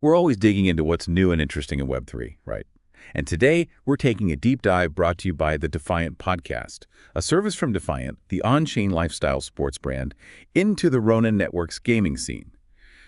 We're always digging into what's new and interesting in Web3, right? And today, we're taking a deep dive brought to you by the Defiant podcast, a service from Defiant, the on-chain lifestyle sports brand, into the Ronin Network's gaming scene.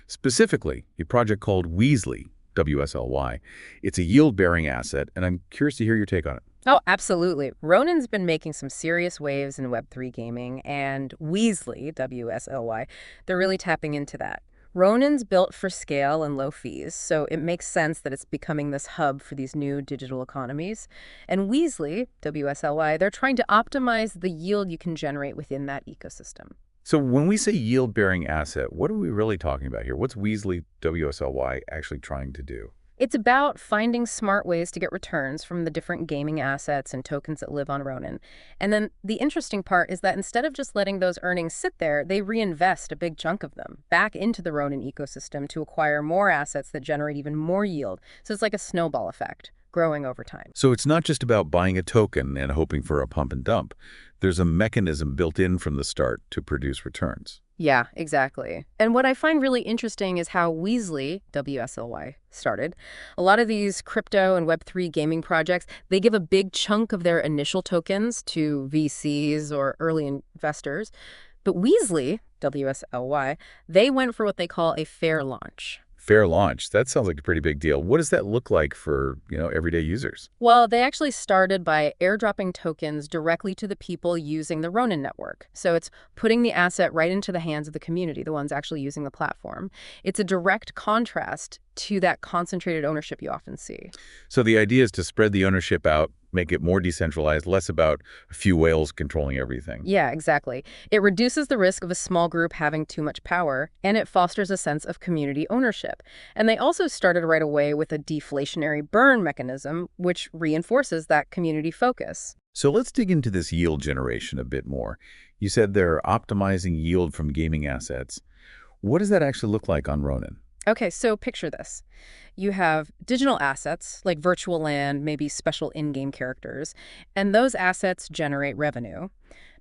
Specifically, a project called WSLY, WSLY. It's a yield-bearing asset, and I'm curious to hear your take on it. Oh, absolutely. Ronin's been making some serious waves in Web3 gaming, and Weasley, WSLY, they're really tapping into that. Ronin's built for scale and low fees, so it makes sense that it's becoming this hub for these new digital economies. And Weasley, WSLY, they're trying to optimize the yield you can generate within that ecosystem. So when we say yield-bearing asset, what are we really talking about here? What's WSLY, WSLY actually trying to do? It's about finding smart ways to get returns from the different gaming assets and tokens that live on Ronin. And then the interesting part is that instead of just letting those earnings sit there, they reinvest a big chunk of them back into the Ronin ecosystem to acquire more assets that generate even more yield. So it's like a snowball effect, growing over time. So it's not just about buying a token and hoping for a pump and dump. There's a mechanism built in from the start to produce returns. Yeah, exactly. And what I find really interesting is how Weasley, WSLY, started. A lot of these crypto and Web3 gaming projects, they give a big chunk of their initial tokens to VCs or early investors. But Weasley, WSLY, they went for what they call a fair launch. Fair launch. That sounds like a pretty big deal. What does that look like for, everyday users? Well, they actually started by airdropping tokens directly to the people using the Ronin Network. So it's putting the asset right into the hands of the community, the ones actually using the platform. It's a direct contrast to that concentrated ownership you often see. So the idea is to spread the ownership out, make it more decentralized, less about a few whales controlling everything. Yeah, exactly. It reduces the risk of a small group having too much power, and it fosters a sense of community ownership. And they also started right away with a deflationary burn mechanism, which reinforces that community focus. So let's dig into this yield generation a bit more. You said they're optimizing yield from gaming assets. What does that actually look like on Ronin? Okay, so picture this. You have digital assets like virtual land, maybe special in-game characters, and those assets generate revenue.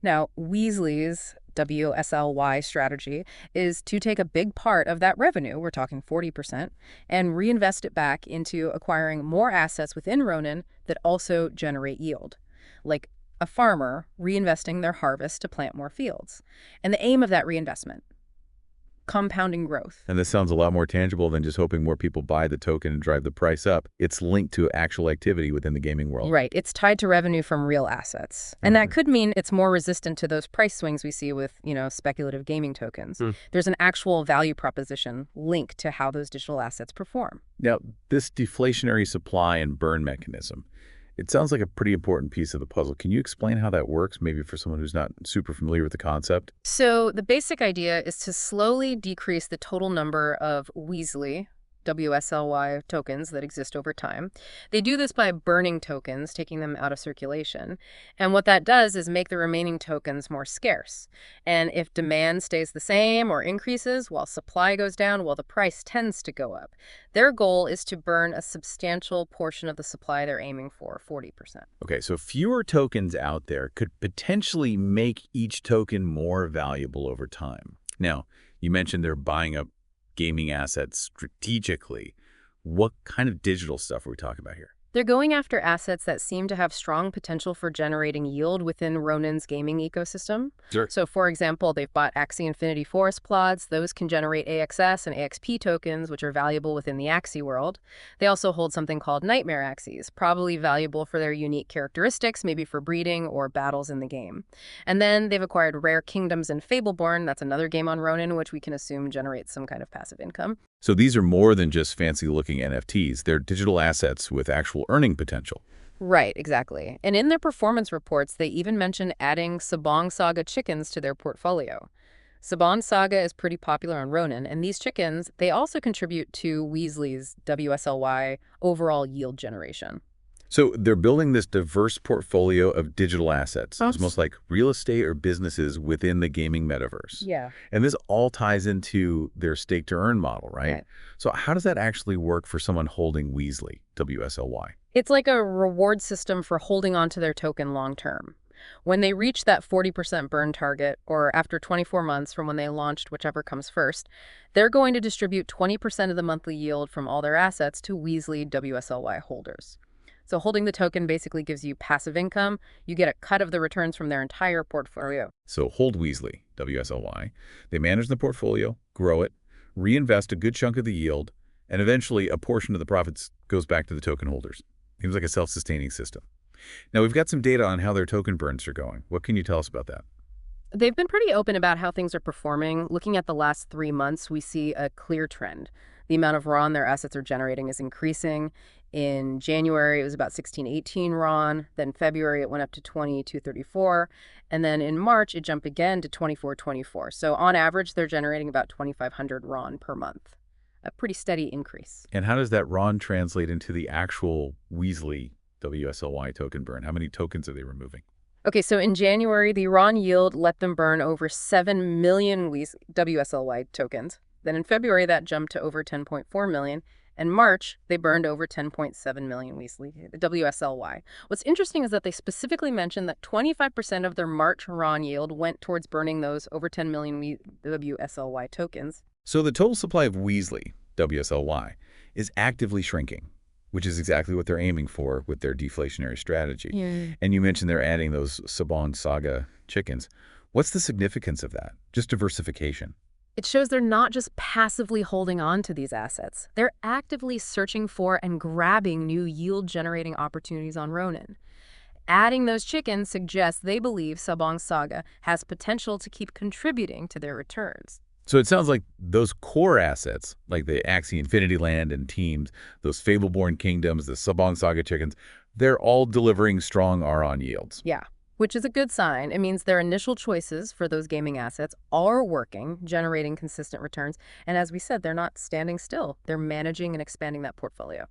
Now, Weasley's WSLY strategy is to take a big part of that revenue, we're talking 40%, and reinvest it back into acquiring more assets within Ronin that also generate yield, like a farmer reinvesting their harvest to plant more fields. And the aim of that reinvestment, compounding growth. And this sounds a lot more tangible than just hoping more people buy the token and drive the price up. It's linked to actual activity within the gaming world. Right. It's tied to revenue from real assets. And that could mean it's more resistant to those price swings we see with, speculative gaming tokens. There's an actual value proposition linked to how those digital assets perform. Now, this deflationary supply and burn mechanism, it sounds like a pretty important piece of the puzzle. Can you explain how that works, maybe for someone who's not super familiar with the concept? So the basic idea is to slowly decrease the total number of Weasley, WSLY tokens that exist over time. They do this by burning tokens, taking them out of circulation. And what that does is make the remaining tokens more scarce. And if demand stays the same or increases while supply goes down, well, the price tends to go up. Their goal is to burn a substantial portion of the supply they're aiming for, 40%. Okay, so fewer tokens out there could potentially make each token more valuable over time. Now, you mentioned they're buying up gaming assets strategically. What kind of digital stuff are we talking about here? They're going after assets that seem to have strong potential for generating yield within Ronin's gaming ecosystem. Sure. So, for example, they've bought Axie Infinity Forest plots. Those can generate AXS and AXP tokens, which are valuable within the Axie world. They also hold something called Nightmare Axies, probably valuable for their unique characteristics, maybe for breeding or battles in the game. And then they've acquired Rare Kingdoms and Fableborn. That's another game on Ronin, which we can assume generates some kind of passive income. So these are more than just fancy-looking NFTs. They're digital assets with actual earning potential. Right, exactly. And in their performance reports, they even mention adding Sabong Saga chickens to their portfolio. Sabong Saga is pretty popular on Ronin, and these chickens, they also contribute to Weasley's WSLY overall yield generation. So they're building this diverse portfolio of digital assets, almost like real estate or businesses within the gaming metaverse. Yeah. And this all ties into their stake-to-earn model, right? So how does that actually work for someone holding Weasley, WSLY? It's like a reward system for holding on to their token long term. When they reach that 40% burn target, or after 24 months from when they launched, whichever comes first, they're going to distribute 20% of the monthly yield from all their assets to Weasley WSLY holders. So holding the token basically gives you passive income. You get a cut of the returns from their entire portfolio. So hold Weasley, WSLY. They manage the portfolio, grow it, reinvest a good chunk of the yield, and eventually a portion of the profits goes back to the token holders. Seems like a self-sustaining system. Now, we've got some data on how their token burns are going. What can you tell us about that? They've been pretty open about how things are performing. Looking at the last 3 months, we see a clear trend. The amount of RON their assets are generating is increasing. In January, it was about 1618 RON. Then February, it went up to 2234. And then in March, it jumped again to 2424. So on average, they're generating about 2,500 RON per month. A pretty steady increase. And how does that RON translate into the actual Weasley WSLY token burn? How many tokens are they removing? Okay, so in January, the RON yield let them burn over 7 million WSLY tokens. Then in February, that jumped to over 10.4 million. And March, they burned over 10.7 million WSLY. What's interesting is that they specifically mentioned that 25% of their March RON yield went towards burning those over 10 million WSLY tokens. So the total supply of Weasley WSLY is actively shrinking, which is exactly what they're aiming for with their deflationary strategy. Yeah. And you mentioned they're adding those Sabong Saga chickens. What's the significance of that? Just diversification. It shows they're not just passively holding on to these assets. They're actively searching for and grabbing new yield-generating opportunities on Ronin. Adding those chickens suggests they believe Sabong Saga has potential to keep contributing to their returns. So it sounds like those core assets, like the Axie Infinity Land and teams, those Fableborn Kingdoms, the Sabong Saga chickens, they're all delivering strong RON yields. Yeah, which is a good sign. It means their initial choices for those gaming assets are working, generating consistent returns. And as we said, they're not standing still. They're managing and expanding that portfolio.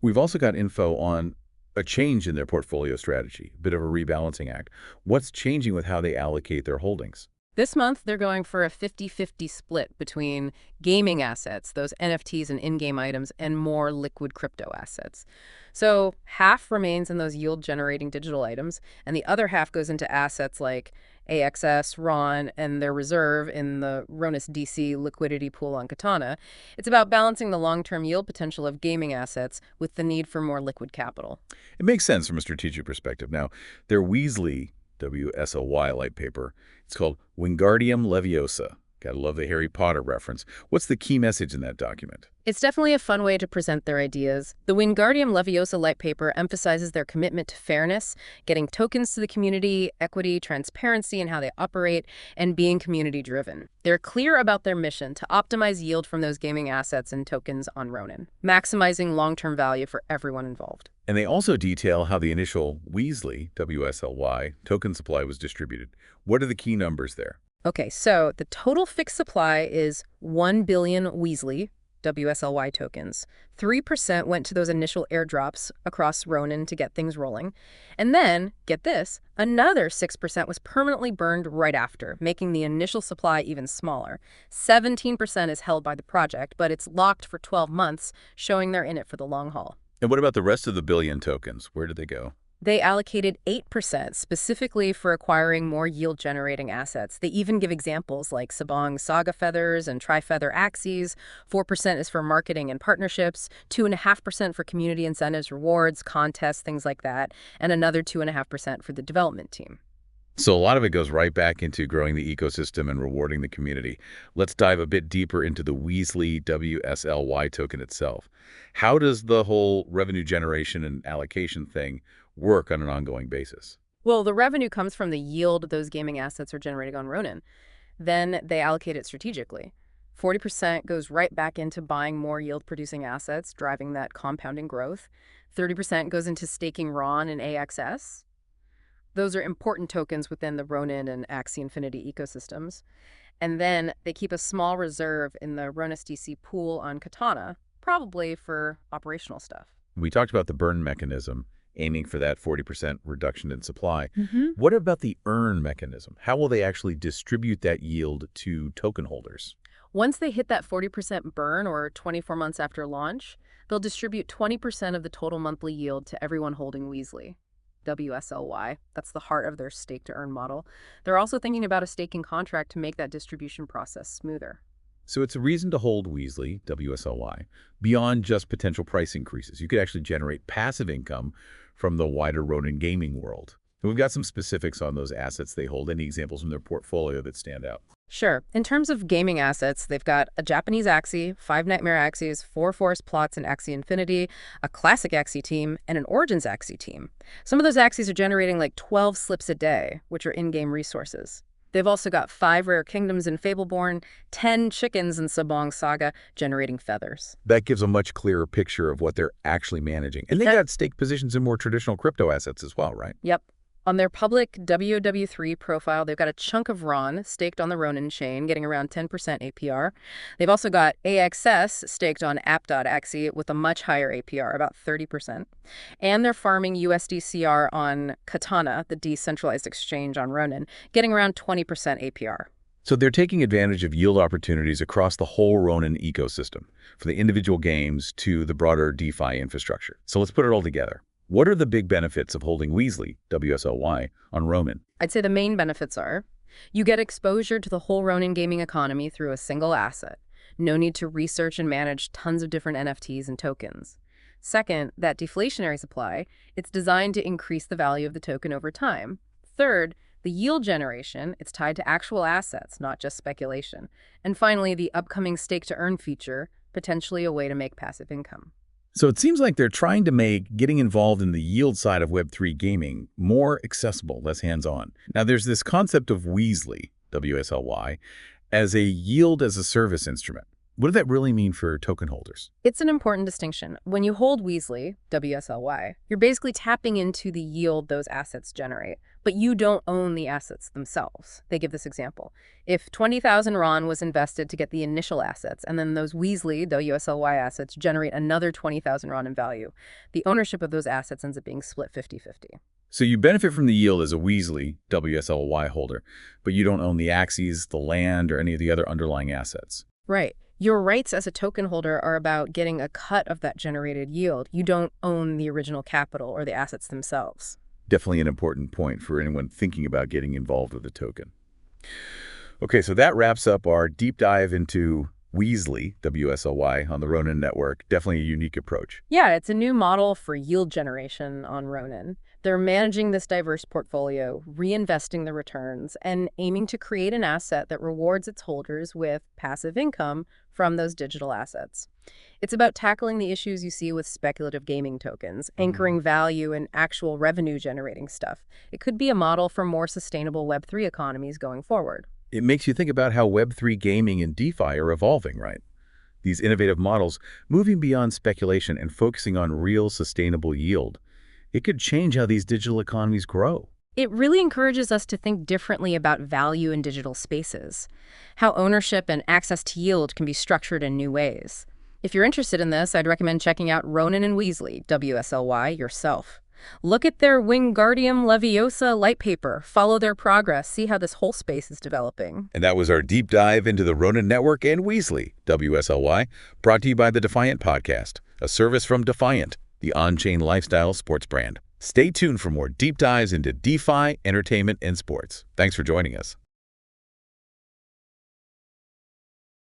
We've also got info on a change in their portfolio strategy, a bit of a rebalancing act. What's changing with how they allocate their holdings? This month, they're going for a 50-50 split between gaming assets, those NFTs and in-game items, and more liquid crypto assets. So half remains in those yield-generating digital items, and the other half goes into assets like AXS, RON, and their reserve in the Ronis DC liquidity pool on Katana. It's about balancing the long-term yield potential of gaming assets with the need for more liquid capital. It makes sense from a strategic perspective. Now, their Weasley WSLY light paper, it's called Wingardium Leviosa. Gotta love the Harry Potter reference. What's the key message in that document? It's definitely a fun way to present their ideas. The Wingardium Leviosa light paper emphasizes their commitment to fairness, getting tokens to the community, equity, transparency in how they operate, and being community-driven. They're clear about their mission to optimize yield from those gaming assets and tokens on Ronin, maximizing long-term value for everyone involved. And they also detail how the initial Weasley WSLY token supply was distributed. What are the key numbers there? Okay, so the total fixed supply is 1 billion Weasley WSLY tokens. 3% went to those initial airdrops across Ronin to get things rolling. And then, get this, another 6% was permanently burned right after, making the initial supply even smaller. 17% is held by the project, but it's locked for 12 months, showing they're in it for the long haul. And what about the rest of the billion tokens? Where did they go? They allocated 8% specifically for acquiring more yield-generating assets. They even give examples like Sabong Saga Feathers and Tri-Feather Axies. 4% is for marketing and partnerships, 2.5% for community incentives, rewards, contests, things like that, and another 2.5% for the development team. So a lot of it goes right back into growing the ecosystem and rewarding the community. Let's dive a bit deeper into the Weasley WSLY token itself. How does the whole revenue generation and allocation thing work on an ongoing basis? Well, the revenue comes from the yield those gaming assets are generating on Ronin. Then they allocate it strategically. 40% goes right back into buying more yield-producing assets, driving that compounding growth. 30% goes into staking RON and AXS. Those are important tokens within the Ronin and Axie Infinity ecosystems. And then they keep a small reserve in the Ronis DC pool on Katana, probably for operational stuff. We talked about the burn mechanism, aiming for that 40% reduction in supply. Mm-hmm. What about the earn mechanism? How will they actually distribute that yield to token holders? Once they hit that 40% burn, or 24 months after launch, they'll distribute 20% of the total monthly yield to everyone holding Weasley WSLY. That's the heart of their stake-to-earn model. They're also thinking about a staking contract to make that distribution process smoother. So it's a reason to hold Weasley, WSLY, beyond just potential price increases. You could actually generate passive income from the wider Ronin gaming world. And we've got some specifics on those assets they hold. Any examples from their portfolio that stand out? Sure. In terms of gaming assets, they've got a Japanese Axie, 5 Nightmare Axies, 4 Forest Plots in Axie Infinity, a classic Axie team, and an Origins Axie team. Some of those Axies are generating like 12 slips a day, which are in-game resources. They've also got 5 Rare Kingdoms in Fableborn, 10 chickens in Sabong Saga, generating feathers. That gives a much clearer picture of what they're actually managing. And they've got stake positions in more traditional crypto assets as well, right? Yep. On their public WW3 profile, they've got a chunk of RON staked on the Ronin chain, getting around 10% APR. They've also got AXS staked on app.axie with a much higher APR, about 30%. And they're farming USDCR on Katana, the decentralized exchange on Ronin, getting around 20% APR. So they're taking advantage of yield opportunities across the whole Ronin ecosystem, from the individual games to the broader DeFi infrastructure. So let's put it all together. What are the big benefits of holding Weasley, WSLY, on Ronin? I'd say the main benefits are you get exposure to the whole Ronin gaming economy through a single asset. No need to research and manage tons of different NFTs and tokens. Second, that deflationary supply, it's designed to increase the value of the token over time. Third, the yield generation, it's tied to actual assets, not just speculation. And finally, the upcoming stake-to-earn feature, potentially a way to make passive income. So it seems like they're trying to make getting involved in the yield side of Web3 gaming more accessible, less hands-on. Now, there's this concept of Weasley, WSLY, as a yield-as-a-service instrument. What does that really mean for token holders? It's an important distinction. When you hold Weasley, WSLY, you're basically tapping into the yield those assets generate, but you don't own the assets themselves. They give this example. If 20,000 RON was invested to get the initial assets, and then those Weasley, WSLY assets, generate another 20,000 RON in value, the ownership of those assets ends up being split 50-50. So you benefit from the yield as a Weasley, WSLY holder, but you don't own the Axies, the land, or any of the other underlying assets. Right. Your rights as a token holder are about getting a cut of that generated yield. You don't own the original capital or the assets themselves. Definitely an important point for anyone thinking about getting involved with a token. Okay, so that wraps up our deep dive into Weasley, WSLY, on the Ronin Network. Definitely a unique approach. Yeah, it's a new model for yield generation on Ronin. They're managing this diverse portfolio, reinvesting the returns, and aiming to create an asset that rewards its holders with passive income from those digital assets. It's about tackling the issues you see with speculative gaming tokens, anchoring value in actual revenue-generating stuff. It could be a model for more sustainable Web3 economies going forward. It makes you think about how Web3 gaming and DeFi are evolving, right? These innovative models moving beyond speculation and focusing on real sustainable yield. It could change how these digital economies grow. It really encourages us to think differently about value in digital spaces, how ownership and access to yield can be structured in new ways. If you're interested in this, I'd recommend checking out Ronin and Weasley, WSLY, yourself. Look at their Wingardium Leviosa light paper, follow their progress, see how this whole space is developing. And that was our deep dive into the Ronin Network and Weasley, WSLY, brought to you by the Defiant Podcast, a service from Defiant, the on-chain lifestyle sports brand. Stay tuned for more deep dives into DeFi, entertainment, and sports. Thanks for joining us.